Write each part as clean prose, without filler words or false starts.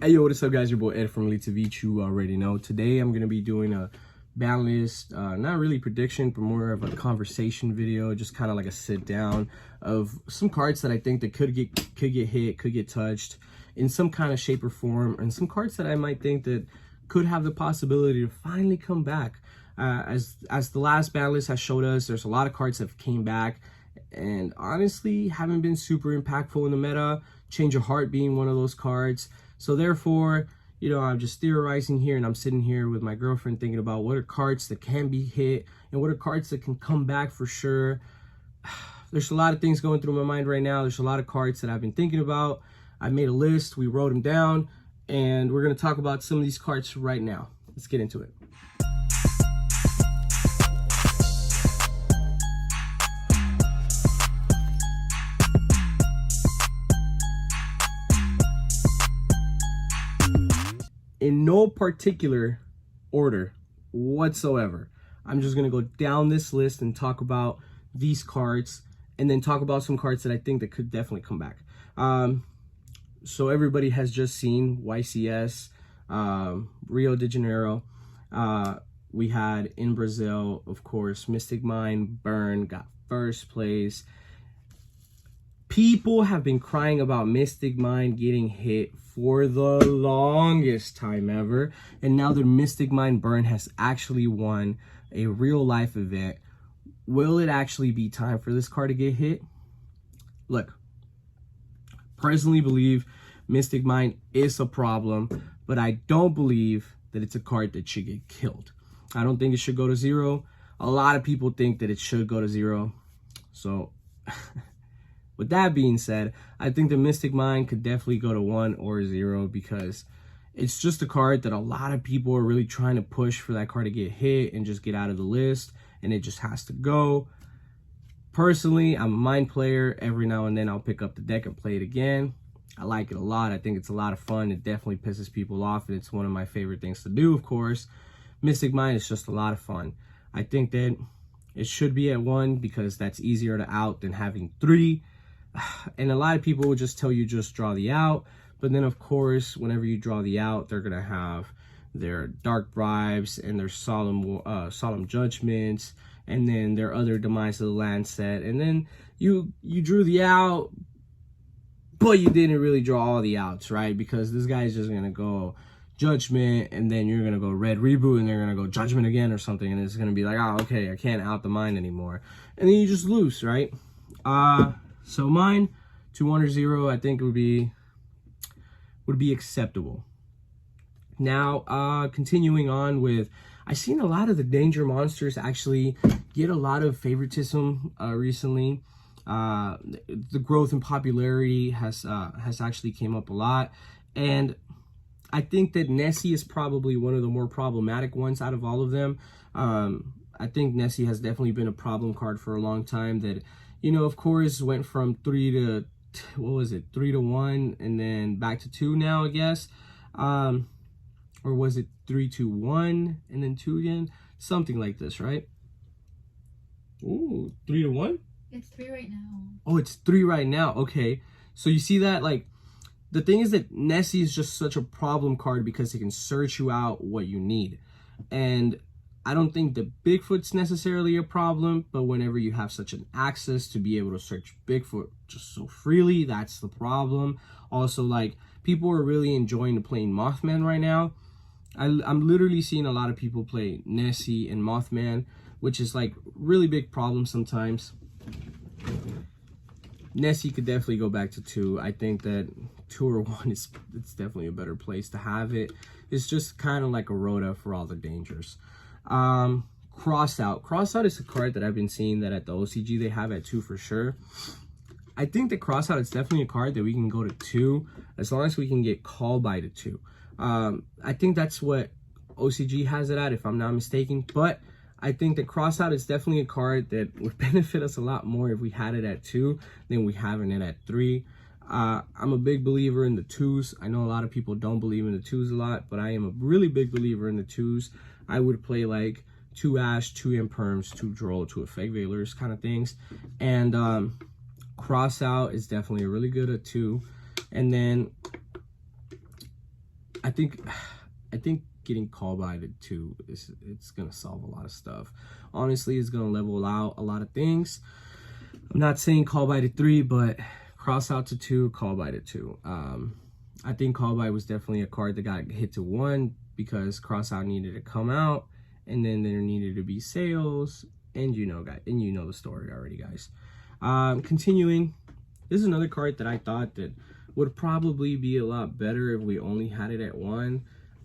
Hey yo, what's up guys? Your boy Ed from Elite TV. You already know. Today I'm going to be doing a ban list, not really prediction, but more of a conversation video, just kind of like a sit down of some cards that I think that could get hit, could get touched in some kind of shape or form, and some cards that I might think that could have the possibility to finally come back. As the last ban list has showed us, there's a lot of cards that came back and honestly haven't been super impactful in the meta. Change of Heart being one of those cards. So therefore, you know, I'm just theorizing here, and I'm sitting here with my girlfriend thinking about what are cards that can be hit and what are cards that can come back for sure. There's a lot of things going through my mind right now. There's a lot of cards that I've been thinking about. I made a list, we wrote them down, and we're going to talk about some of these cards right now. Let's get into it. In no particular order whatsoever, I'm just going to go down this list and talk about these cards, and then talk about some cards that I think that could definitely come back. So everybody has just seen YCS, Rio de Janeiro. We had in Brazil, of course, Mystic Mind Burn got first place. People have been crying about Mystic Mind getting hit for the longest time ever, and now the Mystic Mind Burn has actually won a real life event. Will it actually be time for this card to get hit? Look, personally believe Mystic Mind is a problem, but I don't believe that it's a card that should get killed. I don't think it should go to 0. A lot of people think that it should go to 0. So with that being said, I think the Mystic Mind could definitely go to 1 or 0, because it's just a card that a lot of people are really trying to push for that card to get hit and just get out of the list, and it just has to go. Personally, I'm a Mind player. Every now and then I'll pick up the deck and play it again. I like it a lot. I think it's a lot of fun. It definitely pisses people off, and it's one of my favorite things to do, of course. Mystic Mind is just a lot of fun. I think that it should be at 1 because that's easier to out than having 3. And a lot of people will just tell you just draw the out, but then of course whenever you draw the out, they're gonna have their dark bribes and their solemn judgments, and then their other demise of the land set, and then you drew the out, but you didn't really draw all the outs, right? Because this guy is just gonna go judgment, and then you're gonna go red reboot, and they're gonna go judgment again or something, and it's gonna be like, oh, okay, I can't out the mind anymore, and then you just lose, right? So mine to 1 or 0, I think would be acceptable. Now, continuing on with, I've seen a lot of the danger monsters actually get a lot of favoritism recently. The growth in popularity has actually came up a lot, and I think that Nessie is probably one of the more problematic ones out of all of them. I think Nessie has definitely been a problem card for a long time. That, you know, of course, went from 3 to, what was it, 3 to 1, and then back to 2 now, I guess. Or was it 3 to 1 and then 2 again? Something like this, right? Ooh, 3 to 1? It's 3 right now. Oh, it's 3 right now. Okay. So you see that, like, the thing is that Nessie is just such a problem card because it can search you out what you need. And I don't think the Bigfoot's necessarily a problem, but whenever you have such an access to be able to search Bigfoot just so freely, that's the problem. Also, like, people are really enjoying playing Mothman right now. I'm literally seeing a lot of people play Nessie and Mothman, which is like really big problem sometimes. Nessie could definitely go back to 2. I think that 2 or 1 it's definitely a better place to have it. It's just kind of like a Rhoda for all the dangers. Crossout. Crossout is a card that I've been seeing that at the OCG they have at 2 for sure. I think that Crossout is definitely a card that we can go to 2 as long as we can get called by to 2. I think that's what OCG has it at, if I'm not mistaken, but I think that Crossout is definitely a card that would benefit us a lot more if we had it at 2 than we having it at 3. I'm a big believer in the 2s. I know a lot of people don't believe in the 2s a lot, but I am a really big believer in the 2s. I would play like 2 Ash, 2 Imperms, 2 Droll, 2 Effect Veilers kind of things. And Crossout is definitely really good at 2. And then I think getting call by to 2 it's gonna solve a lot of stuff. Honestly, it's gonna level out a lot of things. I'm not saying call by to 3, but cross out to 2, call by to 2. I think call by was definitely a card that got hit to 1 because cross out needed to come out, and then there needed to be sales, and you know, guys, and you know the story already, guys. Continuing, this is another card that I thought that would probably be a lot better if we only had it at 1.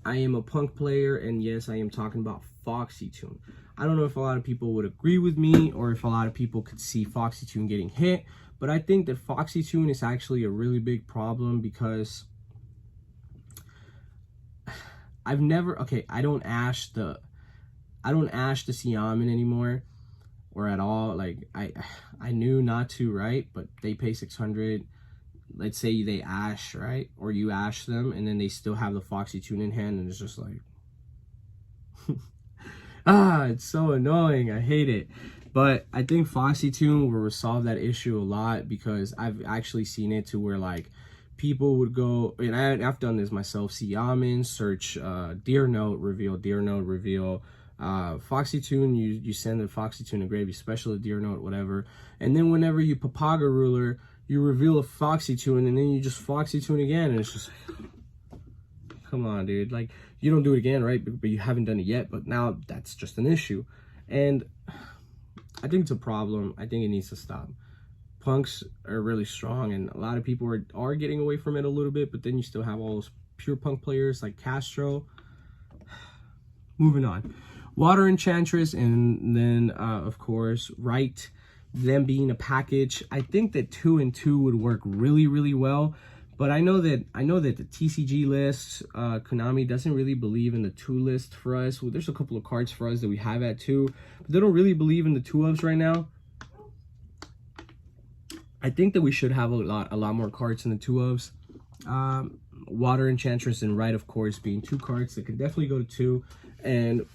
I am a punk player, and yes, I am talking about Foxy Tune. I don't know if a lot of people would agree with me or if a lot of people could see Foxy Tune getting hit, but I think that Foxy Tune is actually a really big problem because I've never, okay, I don't ash the Siamen anymore, or at all. Like, I knew not to, right? But they pay 600. Let's say they ash, right? Or you ash them, and then they still have the Foxy Tune in hand, and it's just like, it's so annoying. I hate it. But I think Foxy Tune will resolve that issue a lot, because I've actually seen it to where, like, people would go, and I've done this myself, Siamen, search Deer Note, reveal, Foxy Tune, you send the Foxy Tune engraved, you special a Deer Note, whatever, and then whenever you Papaga Ruler, you reveal a Foxy Tune, and then you just Foxy Tune again, and it's just, come on, dude. Like, you don't do it again, right? But you haven't done it yet, but now that's just an issue, and I think it's a problem. I think it needs to stop. Punks are really strong, and a lot of people are getting away from it a little bit, but then you still have all those pure punk players like Castro. Moving on. Water Enchantress, and then, of course, Right. Them being a package. I think that 2 and 2 would work really, really well, but I know that the TCG list, Konami doesn't really believe in the 2 list for us. Well, there's a couple of cards for us that we have at 2, but they don't really believe in the 2-ofs right now. I think that we should have a lot more cards in the 2-ofs. Water Enchantress and Right, of course, being 2 cards that could definitely go to 2, and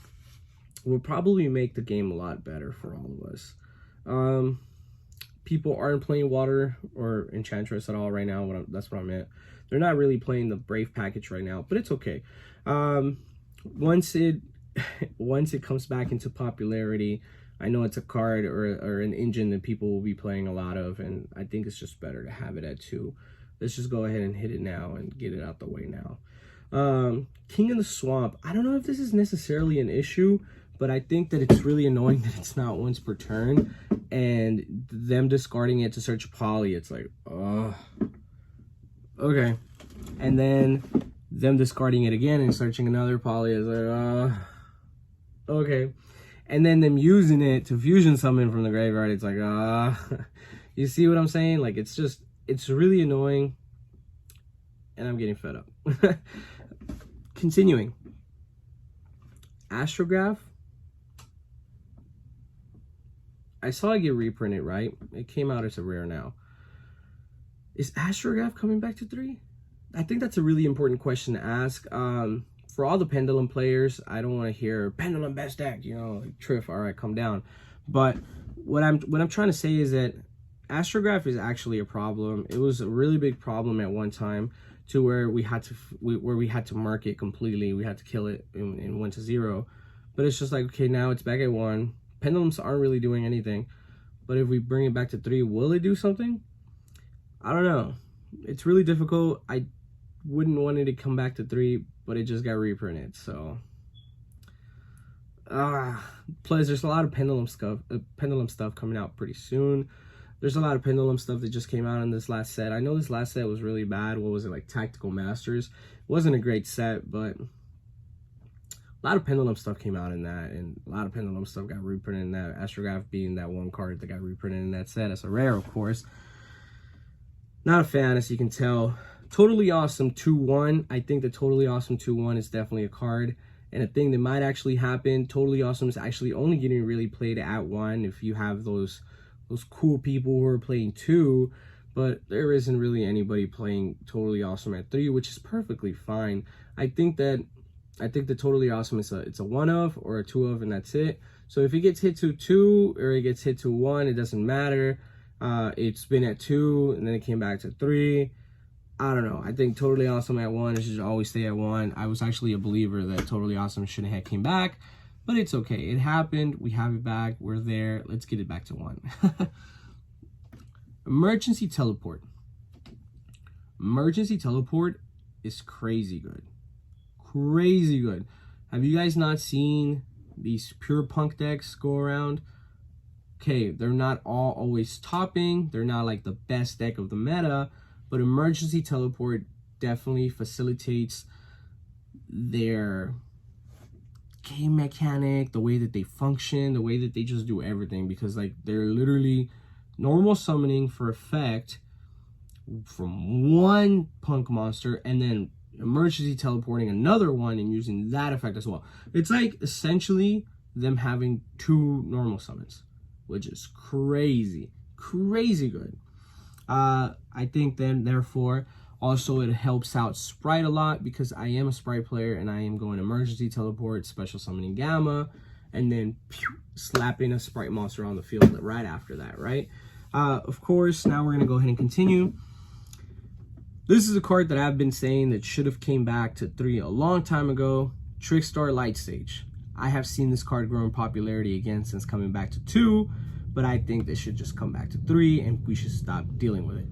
will probably make the game a lot better for all of us. People aren't playing Water or Enchantress at all right now. That's what I meant. They're not really playing the Brave package right now, but it's okay. Once it comes back into popularity, I know it's a card or an engine that people will be playing a lot of, and I think it's just better to have it at 2. Let's just go ahead and hit it now and get it out the way now. King of the Swamp. I don't know if this is necessarily an issue, but I think that it's really annoying that it's not once per turn, and them discarding it to search Poly, it's like, okay. And then them discarding it again and searching another Poly is like, okay. And then them using it to fusion summon from the graveyard, it's like, you see what I'm saying? Like, it's really annoying, and I'm getting fed up. Continuing. Astrograph. I saw it get reprinted, right? It came out as a rare now. Is Astrograph coming back to 3? I think that's a really important question to ask. For all the Pendulum players, I don't want to hear Pendulum best deck, you know, like, Triff, all right, come down. But what I'm trying to say is that Astrograph is actually a problem. It was a really big problem at one time, to where we had to mark it completely. We had to kill it and went to 0. But it's just like, okay, now it's back at 1. Pendulums aren't really doing anything. But if we bring it back to 3, will it do something? I don't know. It's really difficult. I wouldn't want it to come back to 3, but it just got reprinted, so. Plus, there's a lot of Pendulum stuff coming out pretty soon. There's a lot of Pendulum stuff that just came out in this last set. I know this last set was really bad. What was it, like Tactical Masters? It wasn't a great set, but a lot of Pendulum stuff came out in that, and a lot of Pendulum stuff got reprinted in that. Astrograph being that one card that got reprinted in that set. It's a rare, of course. Not a fan, as you can tell. Totally Awesome 2-1. I think that Totally Awesome 2-1 is definitely a card. And a thing that might actually happen, Totally Awesome is actually only getting really played at 1 if you have those cool people who are playing 2, but there isn't really anybody playing Totally Awesome at 3, which is perfectly fine. I think that Totally Awesome is it's a 1-of or a 2-of, and that's it. So if it gets hit to 2 or it gets hit to 1, it doesn't matter. It's been at 2 and then it came back to 3. I don't know. I think Totally Awesome at 1, it should always stay at 1. I was actually a believer that Totally Awesome shouldn't have came back, but it's okay. It happened. We have it back. We're there. Let's get it back to 1. Emergency Teleport. Emergency Teleport is crazy good. Crazy good. Have you guys not seen these pure punk decks go around? Okay, they're not all always topping. They're not like the best deck of the meta, but Emergency Teleport definitely facilitates their game mechanic, the way that they function, the way that they just do everything, because like they're literally normal summoning for effect from one punk monster and then emergency teleporting another one and using that effect as well. It's like essentially them having 2 normal summons, which is crazy good. I think then therefore also it helps out Sprite a lot, because I am a Sprite player and I am going emergency teleport, special summoning Gamma, and then slapping a Sprite monster on the field right after that, right? Of course, now we're gonna go ahead and continue. This is a card that I've been saying that should have came back to 3 a long time ago. Trickstar Light Stage. I have seen this card grow in popularity again since coming back to 2, but I think they should just come back to 3 and we should stop dealing with it.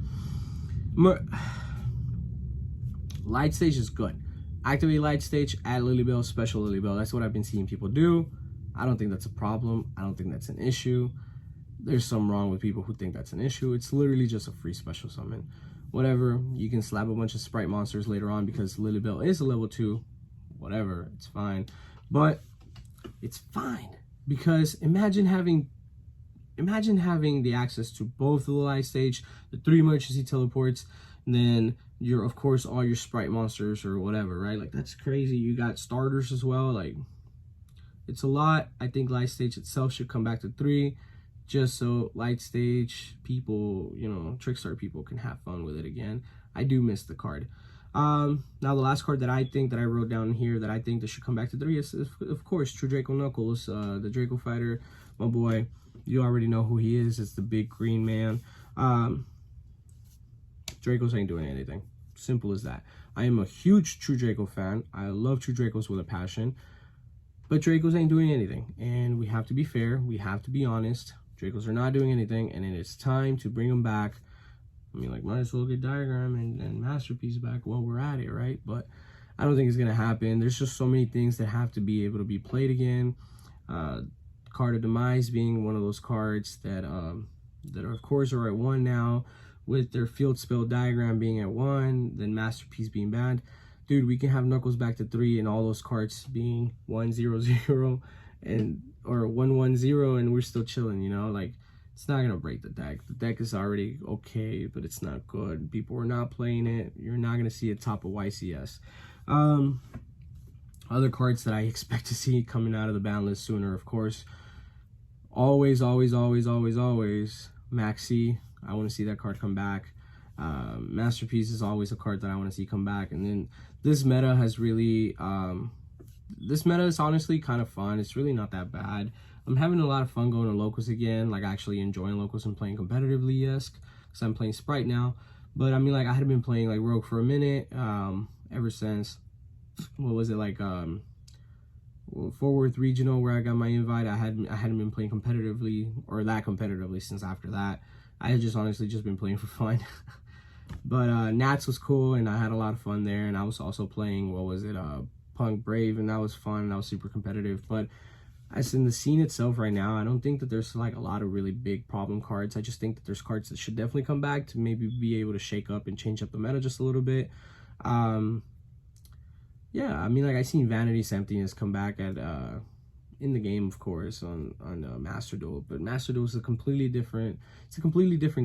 Light Stage is good. Activate Light Stage, add Lilybell, special Lilybell. That's what I've been seeing people do. I don't think that's a problem. I don't think that's an issue. There's something wrong with people who think that's an issue. It's literally just a free special summon. Whatever, you can slap a bunch of Sprite monsters later on because Lilybell is a level 2. Whatever, it's fine. But it's fine because imagine having the access to both the Light Stage, the 3 emergency teleports, and then your, of course, all your Sprite monsters or whatever, right? Like, that's crazy. You got starters as well. Like, it's a lot. I think Light Stage itself should come back to 3, just so Light Stage people, you know, Trickstar people can have fun with it again. I do miss the card. Now the last card that I think that I wrote down here that I think that should come back to 3 is of course True Draco Knuckles, the Draco fighter, my boy. You already know who he is. It's the big green man. Dracos ain't doing anything. Simple as that. I am a huge True Draco fan. I love True Dracos with a passion. But Dracos ain't doing anything. And we have to be fair. We have to be honest. Dracos are not doing anything. And it is time to bring them back. I mean, like, might as well get Diagram and Masterpiece back while we're at it, right? But I don't think it's going to happen. There's just so many things that have to be able to be played again. Card of Demise being one of those cards that are, of course, are at 1 now, with their field spell Diagram being at 1, then Masterpiece being banned. Dude, we can have Knuckles back to 3 and all those cards being 1-0-0 and or 1-1-0 and we're still chilling, you know? Like, it's not gonna break the deck. The deck is already okay, but it's not good. People are not playing it. You're not gonna see it top of YCS. Other cards that I expect to see coming out of the ban list sooner, of course, always Maxi. I want to see that card come back. Masterpiece is always a card that I want to see come back. And then this meta has really this meta is honestly kind of fun. It's really not that bad. I'm having a lot of fun going to locals again, like actually enjoying locals and playing competitively, yes, because I'm playing Sprite now. But I mean, like, I had been playing like Rogue for a minute, ever since, what was it, like Fort Worth Regional, where I got my invite. I hadn't been playing competitively, or that competitively, since after that. I had just honestly just been playing for fun. But Nats was cool and I had a lot of fun there, and I was also playing, what was it, Punk Brave, and that was fun and that was super competitive. But as in the scene itself right now, I don't think that there's like a lot of really big problem cards. I just think that there's cards that should definitely come back to maybe be able to shake up and change up the meta just a little bit. Yeah, I mean, like, I seen Vanity's Emptiness come back at in the game, of course, on Master Duel, but Master Duel is a completely different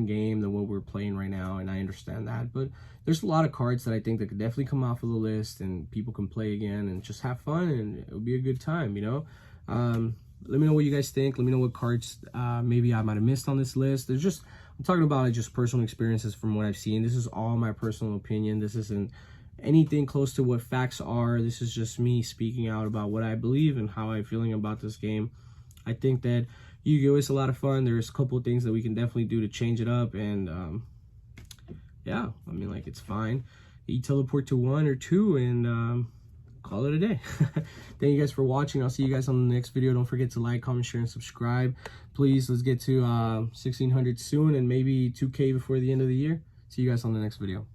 game than what we're playing right now, and I understand that. But there's a lot of cards that I think that could definitely come off of the list and people can play again and just have fun, and it'll be a good time, you know. Let me know what you guys think. Let me know what cards maybe I might have missed on this list. I'm talking about like just personal experiences from what I've seen. This is all my personal opinion. This isn't anything close to what facts are. This is just me speaking out about what I believe and how I'm feeling about this game. I think that Yu-Gi-Oh! Is a lot of fun. There's a couple of things that we can definitely do to change it up, and yeah, I mean, like, it's fine. You teleport to 1 or 2 and call it a day. Thank you guys for watching. I'll see you guys on the next video. Don't forget to like, comment, share, and subscribe. Please, let's get to 1,600 soon and maybe 2K before the end of the year. See you guys on the next video.